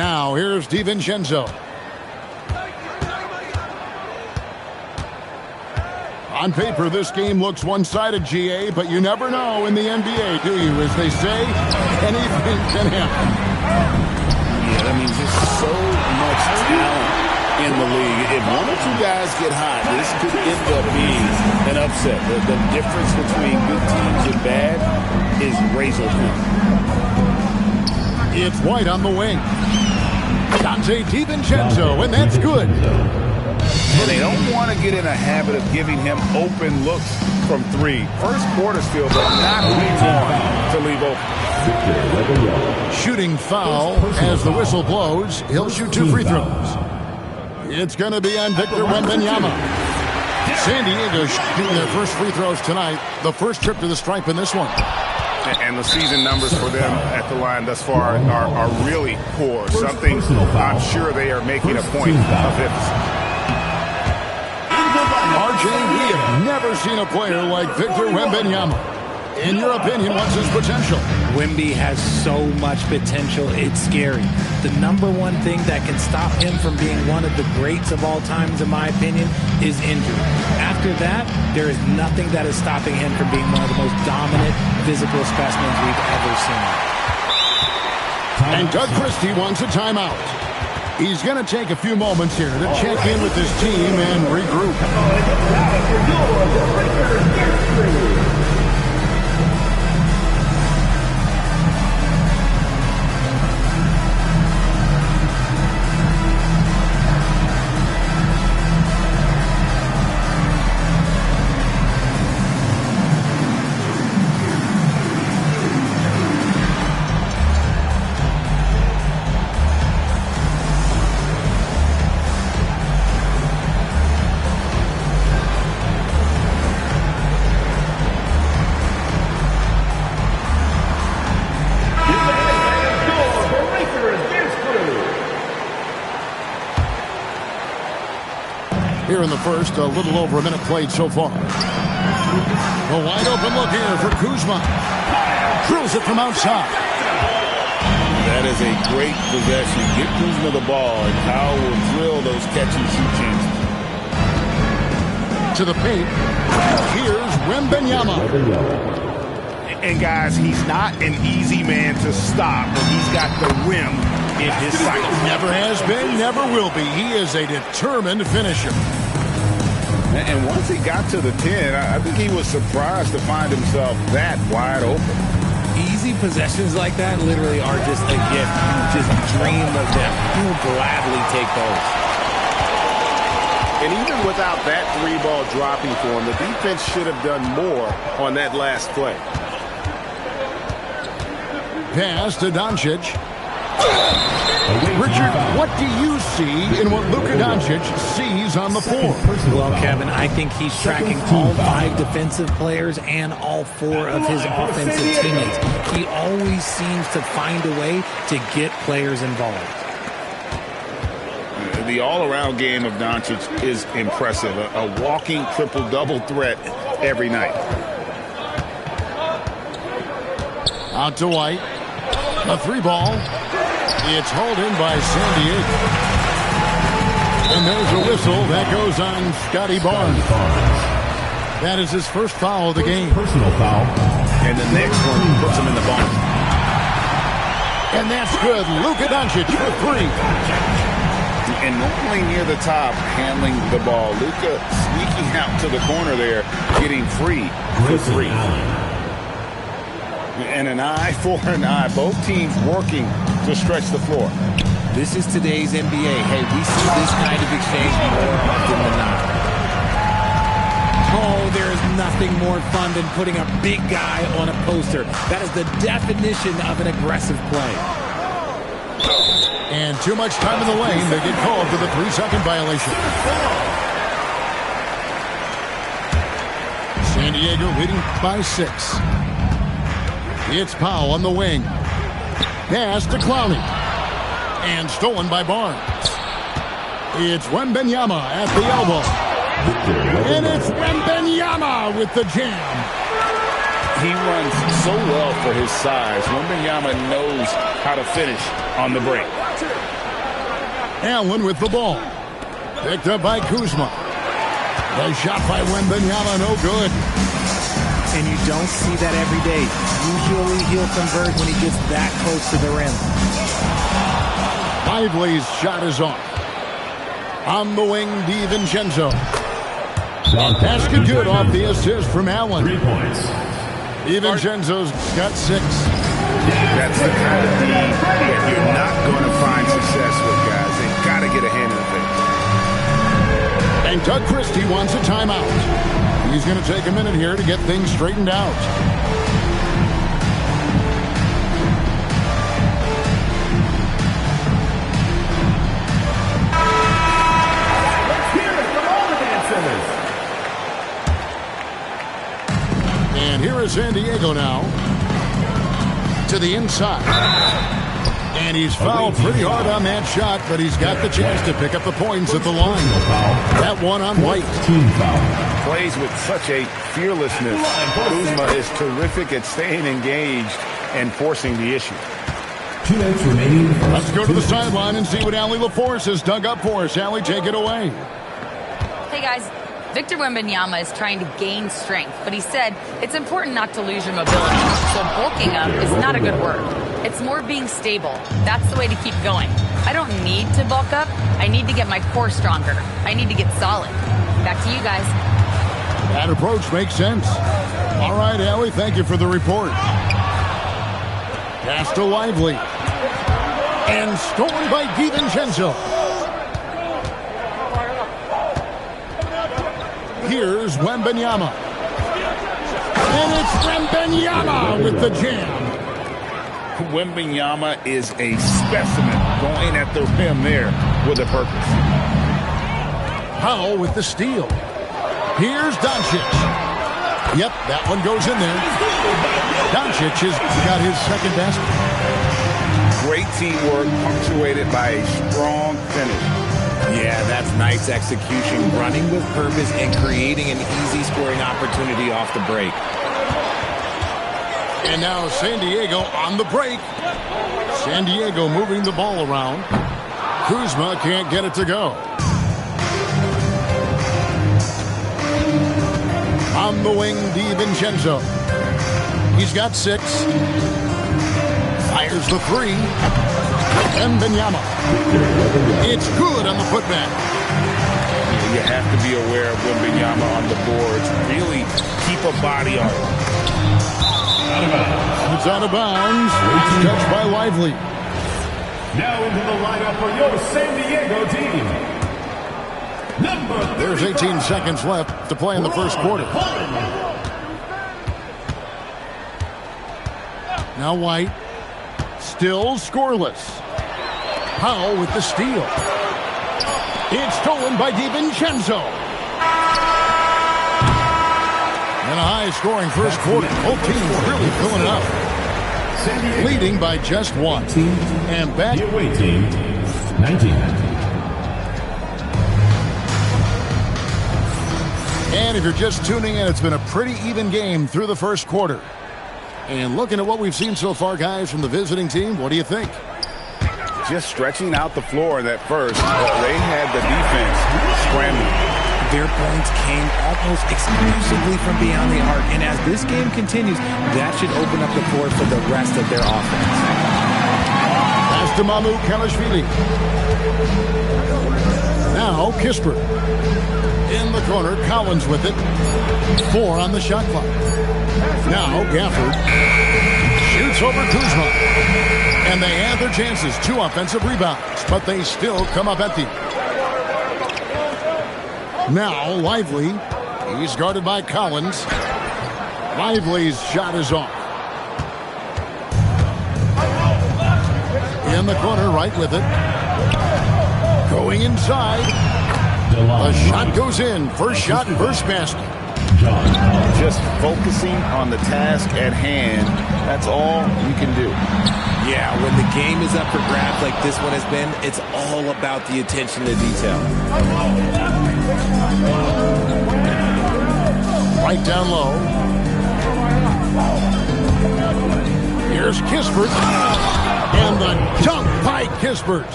Now here's DiVincenzo. On paper, this game looks one-sided, GA, but you never know in the NBA, do you? As they say, anything can happen. Yeah, I mean, just so much talent in the league. If one or two guys get hot, this could end up being an upset. The difference between good teams and bad is razor thin. It's White on the wing. Dante DiVincenzo, and that's good. And they don't want to get in a habit of giving him open looks from three. First quarter still, but not one to leave open. Shooting foul as the whistle blows. He'll shoot 2 free throws. It's going to be on Victor Wembanyama. San Diego shooting their first free throws tonight. The first trip to the stripe in this one. And the season numbers for them at the line thus far are really poor. Something I'm sure they are making a point of emphasis. RJ, we have never seen a player like Victor Wembanyama. In your opinion, what's his potential? Wemby has so much potential, it's scary. The number one thing that can stop him from being one of the greats of all times, in my opinion, is injury. After that, there is nothing that is stopping him from being one of the most dominant physical specimens we've ever seen. And Doug Christie wants a timeout. He's going to take a few moments here to check in with his team and regroup. Here in the first, a little over a minute played so far. A wide open look here for Kuzma. Drills it from outside. That is a great possession. Get Kuzma the ball, and Kyle will drill those catch-and-shoot chances. To the paint. Here's Wembanyama. And guys, he's not an easy man to stop, but he's got the rim in his sights. Never has been, never will be. He is a determined finisher. And once he got to the 10, I think he was surprised to find himself that wide open. Easy possessions like that literally are just a gift. You just dream of them. You'll gladly take those. And even without that 3-ball dropping for him, the defense should have done more on that last play. Pass to Doncic. Richard, what do you see in what Luka Doncic sees on the floor? Well, Kevin, I think he's tracking all 5 defensive players and all 4 of his offensive teammates. He always seems to find a way to get players involved. The all-around game of Doncic is impressive. A walking triple-double threat every night. Out to White. A 3-ball. It's hauled in by San Diego. And there's a whistle that goes on Scotty Barnes. That is his first foul of the game. Personal foul. And the next one puts him in the bonus. And that's good. Luka Doncic for 3. And normally near the top, handling the ball. Luka sneaking out to the corner there, getting free for 3. And an eye for an eye. Both teams working to stretch the floor. This is today's NBA. Hey, we see this kind of exchange more often than not. Oh, there is nothing more fun than putting a big guy on a poster. That is the definition of an aggressive play. And too much time in the lane. They get called for the 3-second violation. San Diego leading by 6. It's Powell on the wing. Pass to Clowney. And stolen by Barnes. It's Wembanyama at the elbow. And it's Wembanyama with the jam. He runs so well for his size. Wembanyama knows how to finish on the break. Allen with the ball. Picked up by Kuzma. The shot by Wembanyama, no good. And you don't see that every day. Usually he'll convert when he gets that close to the rim. Lively's shot is off. On the wing, DiVincenzo. Basket good off the assist from Allen. 3 points. DiVincenzo's got 6. That's the kind of D that you're not going to find success with, guys. They've got to get a hand in the face. And Doug Christie wants a timeout. He's going to take a minute here to get things straightened out. Let's hear it from all the dancers. And here is San Diego now. To the inside. And he's fouled pretty hard on that shot, but he's got the chance to pick up the points at the line. That one on White. Team foul. Plays with such a fearlessness. Kuzma is terrific at staying engaged and forcing the issue. 2 minutes remaining. Let's go to the sideline and see what Allie LaForce has dug up for us. Allie, take it away. Hey, guys. Victor Wembanyama is trying to gain strength, but he said it's important not to lose your mobility. So bulking up is not a good word. It's more being stable. That's the way to keep going. I don't need to bulk up. I need to get my core stronger. I need to get solid. Back to you guys. That approach makes sense. All right, Allie, thank you for the report. Pass to Lively. And stolen by DiVincenzo. Here's Wembanyama. And it's Wembanyama with the jam. Wembanyama is a specimen going at the rim there with a purpose. Powell with the steal. Here's Doncic. Yep, that one goes in there. Doncic has got his second basket. Great teamwork punctuated by a strong finish. Yeah, that's nice execution, running with purpose and creating an easy scoring opportunity off the break. And now San Diego on the break. San Diego moving the ball around. Kuzma can't get it to go. On the wing, DiVincenzo. He's got 6. Fires the 3. Wembanyama. It's good on the putback. You have to be aware of Wembanyama on the boards. Really keep a body on it. It's out of bounds. Touched by Lively. Now into the lineup for your San Diego team. There's 18 seconds left to play in the first quarter. Now White. Still scoreless. Powell with the steal. It's stolen by DiVincenzo. And a high-scoring first quarter. Both teams really filling it up. Leading by just 1. And back. The away team, 19. And if you're just tuning in, it's been a pretty even game through the first quarter. And looking at what we've seen so far, guys, from the visiting team, what do you think? Just stretching out the floor in that first. They had the defense scrambling. Their points came almost exclusively from beyond the arc. And as this game continues, that should open up the floor for the rest of their offense. Pass to Mamu Kalashvili. Now Kispert. In the corner, Collins with it. 4 on the shot clock. Now Gafford shoots over Kuzma. And they had their chances. 2 offensive rebounds, but they still come up empty. Now Lively. He's guarded by Collins. Lively's shot is off. In the corner, right with it. Going inside. The shot goes in. First shot, first basket. Just focusing on the task at hand. That's all you can do. Yeah, when the game is up for grabs like this one has been, it's all about the attention to detail. Right down low. Here's Kispert. And the dunk by Kispert.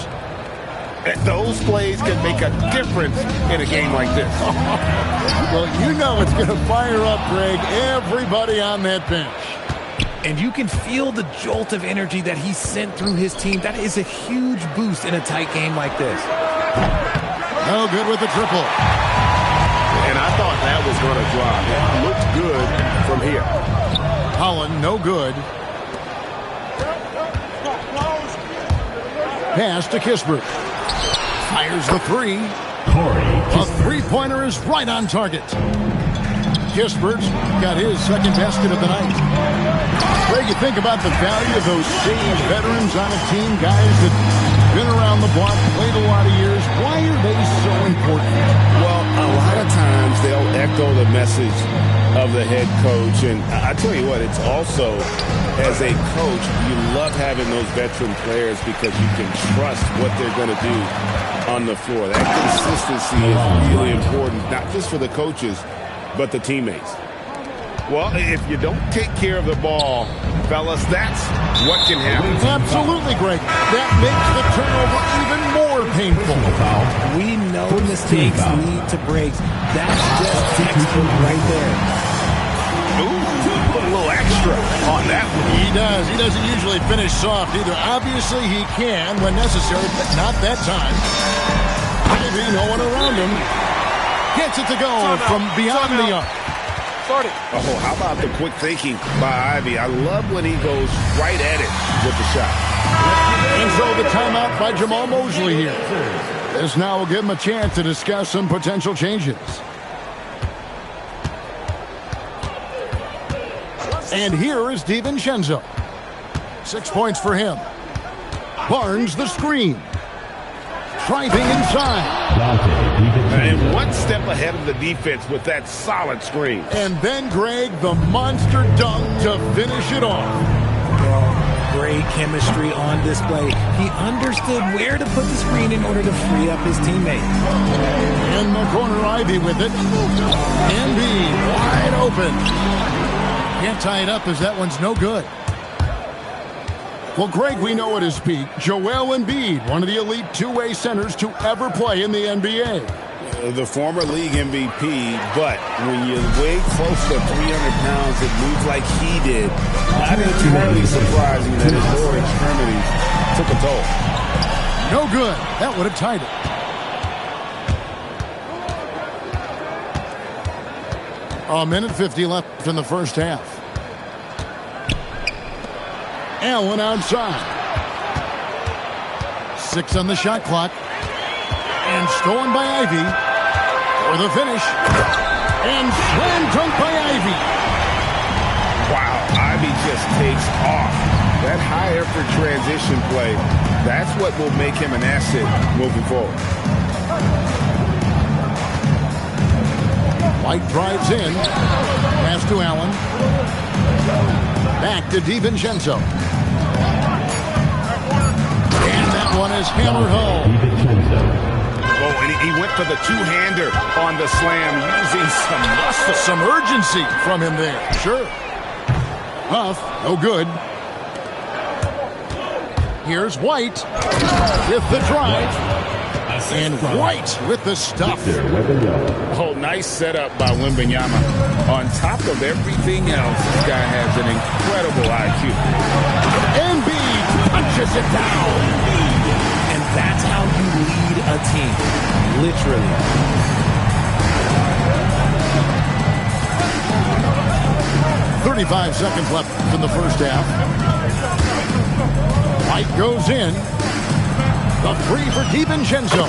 Those plays can make a difference in a game like this. Well, you know it's going to fire up, Greg, everybody on that bench. And you can feel the jolt of energy that he sent through his team. That is a huge boost in a tight game like this. No good with the triple. And I thought that was going to drop. It looked good from here. Holland, no good. Pass to Kispert. Fires the three. A three-pointer is right on target. Kispert got his second basket of the night. Greg, you think about the value of those same veterans on a team, guys that been around the block, played a lot of years. Why are they so important? Well, a lot of times they'll echo the message of the head coach. And I tell you what, it's also, as a coach, you love having those veteran players because you can trust what they're going to do on the floor. That consistency is really important, not just for the coaches, but the teammates. Well, if you don't take care of the ball, fellas, that's what can happen. Absolutely, Greg. That makes the turnover even more painful. We know mistakes lead to breaks. That's just textbook right there. Ooh, put a little extra on that one. He does. He doesn't usually finish soft either. Obviously, he can when necessary, but not that time. Ivy, no one around him. Gets it to go from beyond the arc. Oh, how about the quick thinking by Ivy? I love when he goes right at it with the shot. And so the timeout by Jamal Mosley here. This now will give him a chance to discuss some potential changes. And here is DiVincenzo. 6 points for him. Barnes the screen. Driving inside. And one step ahead of the defense with that solid screen. And then, Greg, the monster dunk to finish it off. Well, great chemistry on display. He understood where to put the screen in order to free up his teammate. In the corner, Ivy with it. Embiid wide open. Can't tie it up as that one's no good. Well, Greg, we know at his peak, Joel Embiid, one of the elite two-way centers to ever play in the NBA. The former league MVP, but when you weigh close to 300 pounds and moves like he did, not entirely surprising that his lower extremities took a toll. No good. That would have tied it. A minute 50 left in the first half. Allen outside. 6 on the shot clock. And stolen by Ivy. For the finish. And slam dunk by Ivy. Wow, Ivy just takes off. That high effort transition play, that's what will make him an asset moving forward. White drives in. Pass to Allen. Back to DiVincenzo. And that one is hammered home. Oh, and he went for the two-hander on the slam, using some muscle. Some urgency from him there. Sure. Huff, no good. Here's White with the drive. And White with the stuff. Oh, nice setup by Wembanyama. On top of everything else, this guy has an incredible IQ. Embiid punches it down. And that's how you lead a team. Literally. .35 seconds left in the first half. White goes in. The three for DiVincenzo.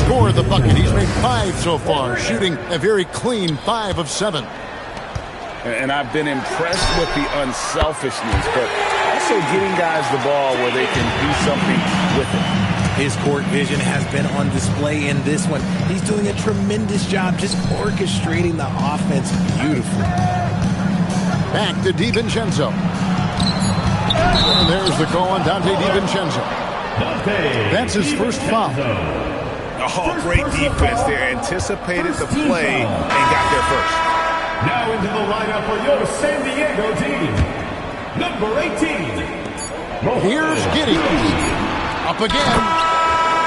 Scored the bucket. He's made 5 so far, shooting a very clean 5 of 7. And I've been impressed with the unselfishness, but also getting guys the ball where they can do something with it. His court vision has been on display in this one. He's doing a tremendous job just orchestrating the offense beautifully. Back to DiVincenzo. And there's the call on Dante DiVincenzo. That's his first foul. Oh, great defense there. Anticipated the play and got there first. Now into the lineup for your San Diego team, number 18. Here's Giddey. Up again.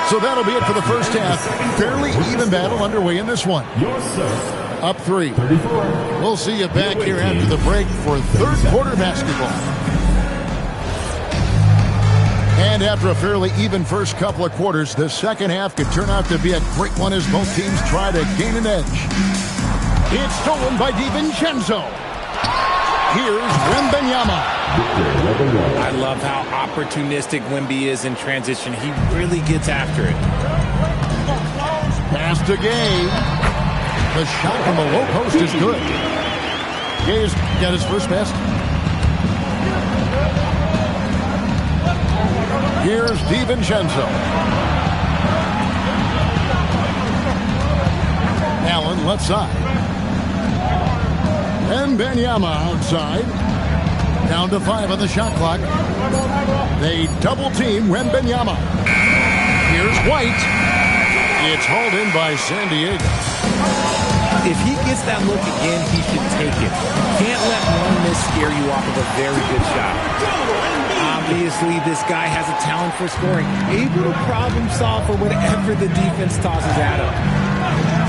So that'll be it for the first half. Fairly even battle underway in this one. Up 3. We'll see you back here after the break for third quarter basketball. And after a fairly even first couple of quarters, the second half could turn out to be a great one as both teams try to gain an edge. It's stolen by DiVincenzo. Here's Wembanyama. I love how opportunistic Wemby is in transition. He really gets after it. Pass to Gay. The shot from the low post is good. Gay's got his first basket. Here's DiVincenzo. Allen left side. And Wembanyama outside. Down to 5 on the shot clock. They double team Wembanyama. Here's White. It's hauled in by San Diego. If he gets that look again, he should take it. You can't let one miss scare you off of a very good shot. Obviously, this guy has a talent for scoring, able to problem solve for whatever the defense tosses at him.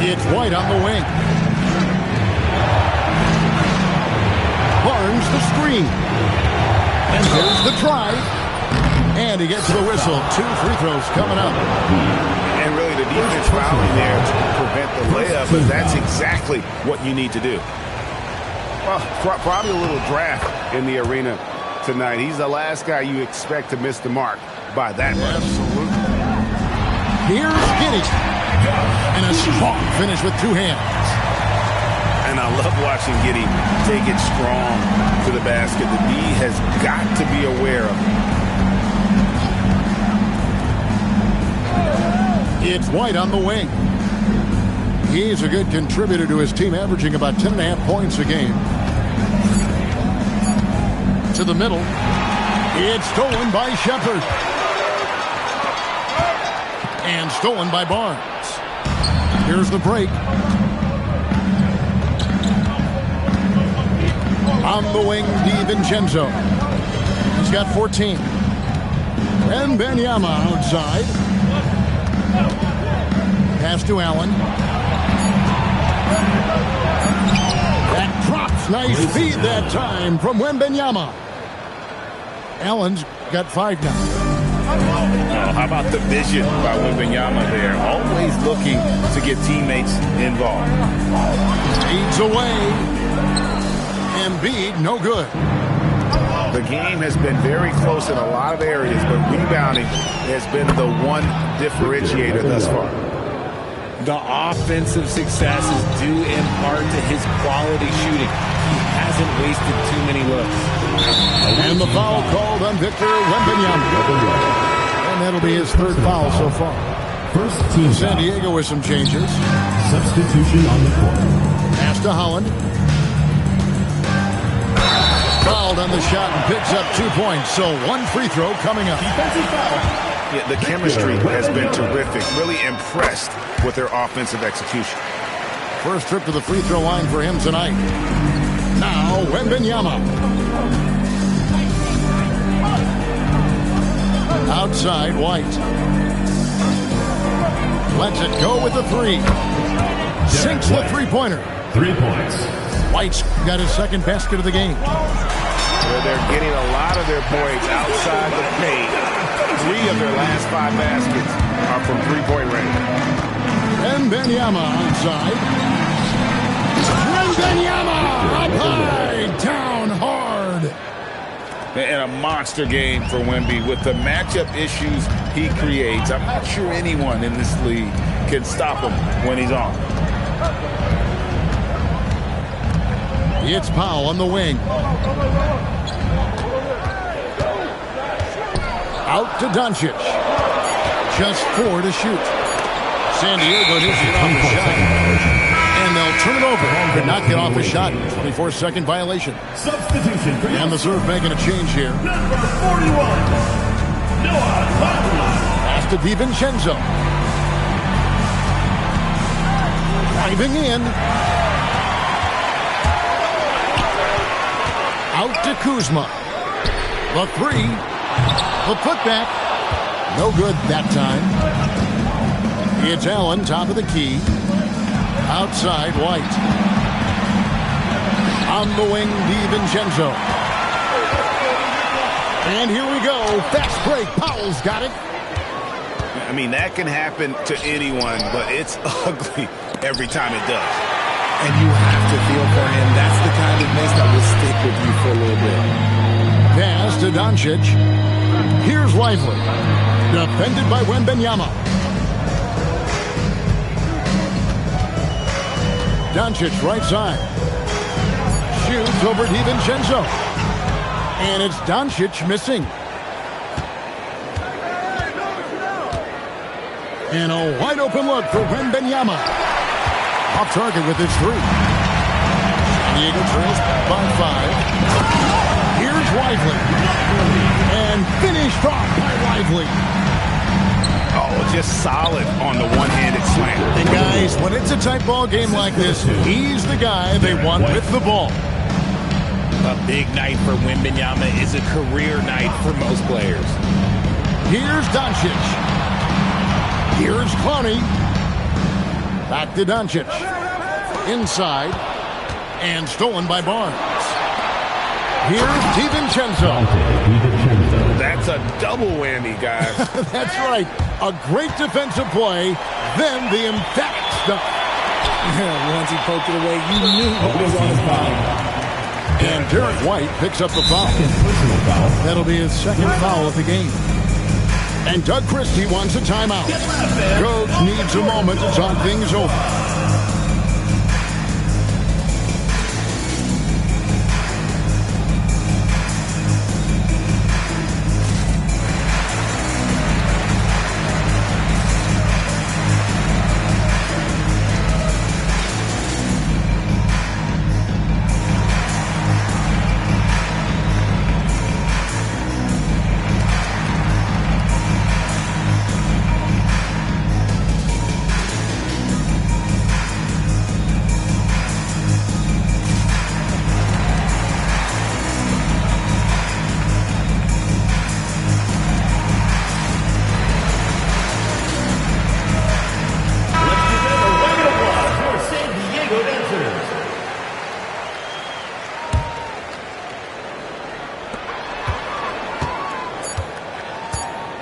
It's White on the wing. Barnes the screen. And there's the try. And he gets the whistle. 2 free throws coming up. And really the defense fouling there to prevent the layup, but that's exactly what you need to do. Well, probably a little draft in the arena tonight. He's the last guy you expect to miss the mark by that much. Absolutely. Here's Giddey. And a strong finish with 2 hands. And I love watching Giddey take it strong to the basket. The D has got to be aware of it. It's White on the wing. He's a good contributor to his team, averaging about 10.5 points a game. To the middle. It's stolen by Shepherd. And stolen by Barnes. Here's the break. On the wing, DiVincenzo. He's got 14. And Wembanyama outside. Pass to Allen. That drops. Nice feed that time from Wembanyama. Allen's got 5 now. Oh, how about the vision by Wembanyama there? Always looking to get teammates involved. Fades away. Embiid, no good. The game has been very close in a lot of areas, but rebounding has been the one differentiator thus far. The offensive success is due in part to his quality shooting. He hasn't wasted too many looks. And the foul called on Victor Wembanyama. And that'll be his 3rd foul so far. First team San Diego with some changes. Substitution on the court. Pass to Holland. Fouled on the shot and picks up 2 points. So 1 free throw coming up. Defensive foul. Yeah, the chemistry has been terrific. Really impressed with their offensive execution. First trip to the free throw line for him tonight. Now Wembanyama. Outside, White. Lets it go with the 3. Sinks the 3-pointer. 3 points. White's got his 2nd basket of the game. Well, they're getting a lot of their points outside the paint. 3 of their last 5 baskets are from 3-point range. And Wembanyama outside. Wembanyama up high, down hard. And a monster game for Wemby with the matchup issues he creates. I'm not sure anyone in this league can stop him when he's on. It's Powell on the wing. Out to Doncic. Just 4 to shoot. San Diego needs to get off the shot. And they'll turn it over. Could not get off a shot. 24-second violation. Substitution. And the serve making a change here. Number 41. Pass to DiVincenzo. Driving in. Out to Kuzma. The three. The putback. No good that time. It's Allen, top of the key. Outside, White. On the wing, DiVincenzo. And here we go. Fast break. Powell's got it. I mean, that can happen to anyone, but it's ugly every time it does. And you have to feel for him. That's the kind of miss that will stick with you for a little bit. Pass to Doncic. Here's Lively. Defended by Wembanyama. Doncic right side. Shoots over DiVincenzo. And it's Doncic missing. And a wide open look for Wembanyama. Off target with his three. San Diego trails by 5. Here's Lively. And finished off by Lively. Oh, just solid on the one-handed slam. And guys, when it's a tight ball game like this, he's the guy they want with the ball. A big night for Wembanyama is a career night for most players. Here's Doncic. Here's Clowney. Back to Doncic. Inside. And stolen by Barnes. Here's DiVincenzo. That's a double whammy, guys. That's right. A great defensive play. Then the emphatic stuff. Once he poked it away, you knew what was on his mind. And Derek White picks up the foul. That'll be his second foul of the game. And Doug Christie wants a timeout. Coach needs a moment to talk things over.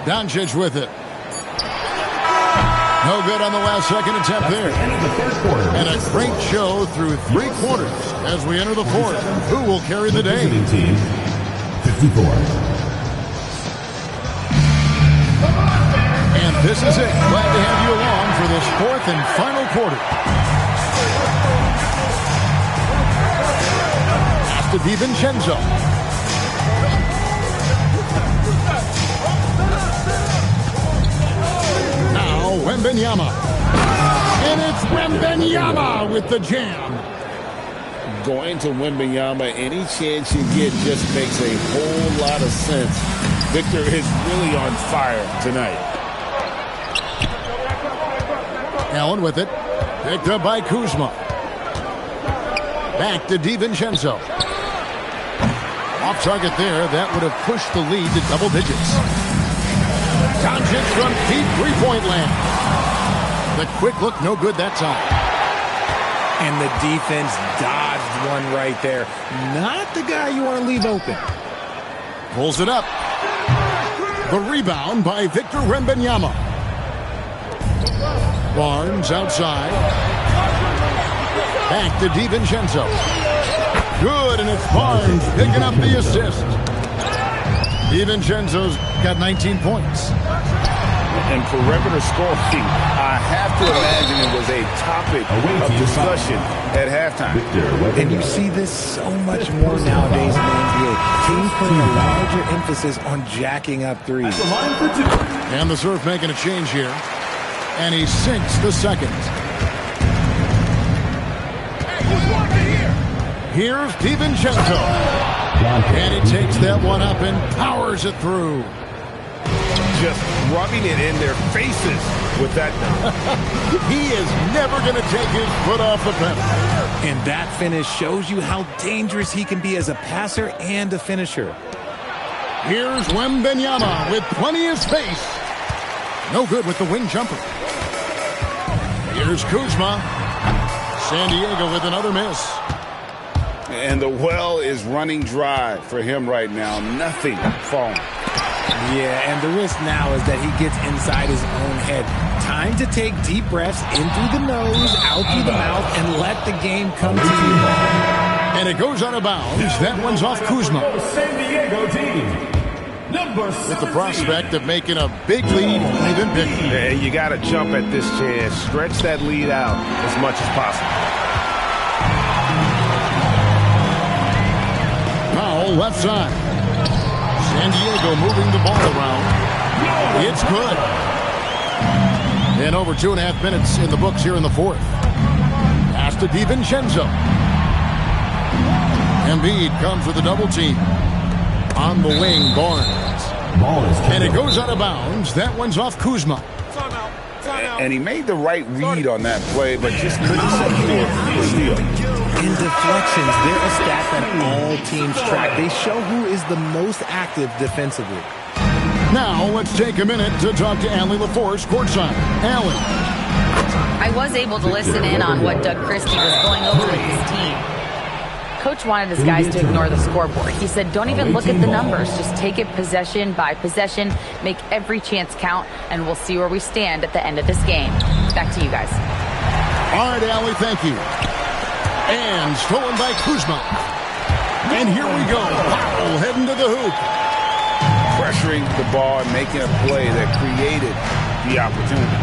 Doncic with it. No good on the last second attempt there. And a great show through 3 quarters as we enter the fourth. Who will carry the day? Team 54. And this is it. Glad to have you along for this fourth and final quarter. Pass to DiVincenzo. Wembanyama. And it's Wembanyama with the jam. Going to Wembanyama, any chance you get just makes a whole lot of sense. Victor is really on fire tonight. Allen with it. Picked up by Kuzma. Back to DiVincenzo. Off target there. That would have pushed the lead to double digits. Doncic from deep three-point land. The quick look, no good that time. And the defense dodged one right there. Not the guy you want to leave open. Pulls it up. The rebound by Victor Wembanyama. Barnes outside. Back to DiVincenzo. Good, and it's Barnes picking up the assist. DiVincenzo's got 19 points. And perimeter scoring, I have to imagine it was a topic of discussion at halftime. And you see this so much more nowadays in the NBA. Teams putting a larger emphasis on jacking up threes. And the serve making a change here. And he sinks the second. Here's DiVincenzo. And he takes that one up and powers it through. just rubbing it in their faces with that dunk. He is never going to take his foot off the pedal. And that finish shows you how dangerous he can be as a passer and a finisher. Here's Wembanyama with plenty of space. No good with the wing jumper. Here's Kuzma. San Diego with another miss. And the well is running dry for him right now. Nothing falling. Yeah, and the risk now is that he gets inside his own head. Time to take deep breaths in through the nose, out through the mouth, and let the game come to you. And it goes out of bounds. That one's off Kuzma. San Diego team. Number 17. With the prospect of making a big lead even bigger. Yeah, you got to jump at this chance. Stretch that lead out as much as possible. Foul left side. San Diego moving the ball around. It's good. And over 2.5 minutes in the books here in the fourth. Pass to DiVincenzo. Embiid comes with a double team. On the wing, Barnes. And it goes out of bounds. That one's off Kuzma. And he made the right read on that play, but just couldn't secure the steal. In deflections, they're a stat that all teams track. They show who is the most active defensively. Now, let's take a minute to talk to Allie LaForce courtside. Allie. I was able to listen in on what Doug Christie was going over with his team. Coach wanted his guys to ignore the scoreboard. He said, don't even look at the numbers. Just take it possession by possession, make every chance count, and we'll see where we stand at the end of this game. Back to you guys. All right, Allie, thank you. And stolen by Kuzma. And here we go. Powell heading to the hoop. Pressuring the ball and making a play that created the opportunity.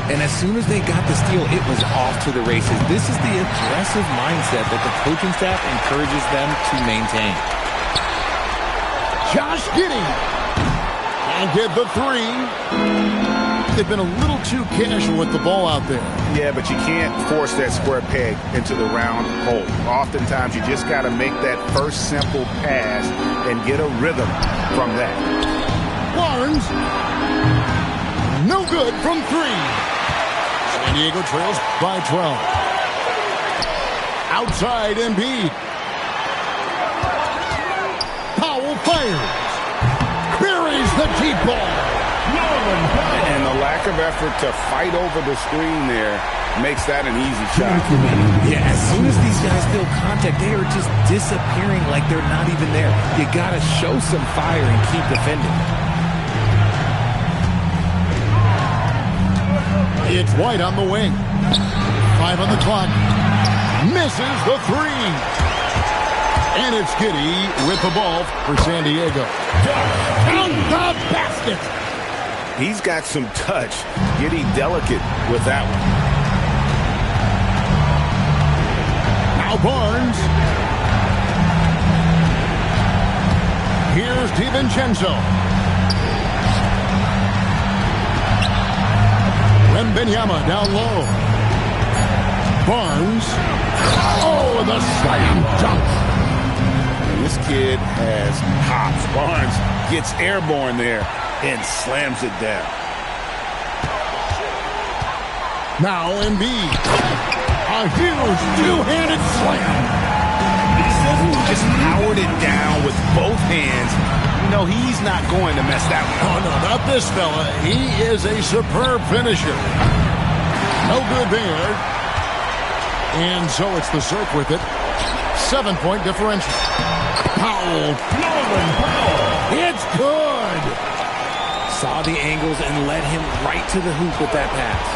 And as soon as they got the steal, it was off to the races. This is the aggressive mindset that the coaching staff encourages them to maintain. Josh Giddey. And get the three. They've been a little too casual with the ball out there. Yeah, but you can't force that square peg into the round hole. Oftentimes, you just got to make that first simple pass and get a rhythm from that. Barnes. No good from three. San Diego trails by 12. Outside Embiid. Powell fires. Buries the deep ball. And the lack of effort to fight over the screen there makes that an easy shot. Yeah, as soon as these guys feel contact, they are just disappearing like they're not even there. You got to show some fire and keep defending. It's White on the wing. 5 on the clock. Misses the three. And it's Giddey with the ball for San Diego. Count the basket. He's got some touch. Giddey delicate with that one. Now Barnes. Here's DiVincenzo. Wembanyama down low. Barnes. Oh, the slam dunk. This kid has hops. Barnes gets airborne there and slams it down. Now Embiid. A huge two-handed slam. Just powered it down with both hands. You know, he's not going to mess that one up. Oh, no, not this fella. He is a superb finisher. No good there. And so it's the surf with it. 7-point differential. Powell. It's good. Saw the angles and led him right to the hoop with that pass.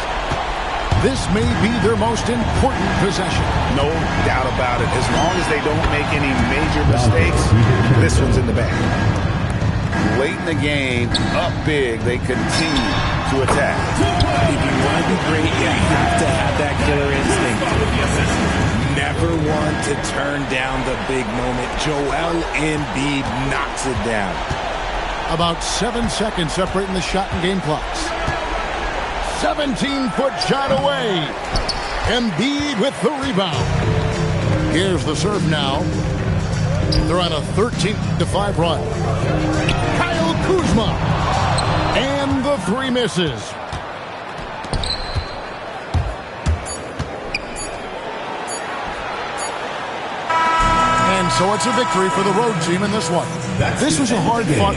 This may be their most important possession. No doubt about it. As long as they don't make any major mistakes, this one's in the bag. Late in the game, up big, they continue to attack. If you want to be great, you have to have that killer instinct. Never want to turn down the big moment. Joel Embiid knocks it down. About 7 seconds separating the shot and game clocks. 17-foot shot away. Embiid with the rebound. Here's the serve now. They're on a 13-5 run. Kyle Kuzma. And the three misses. And so it's a victory for the road team in this one. This was a hard-fought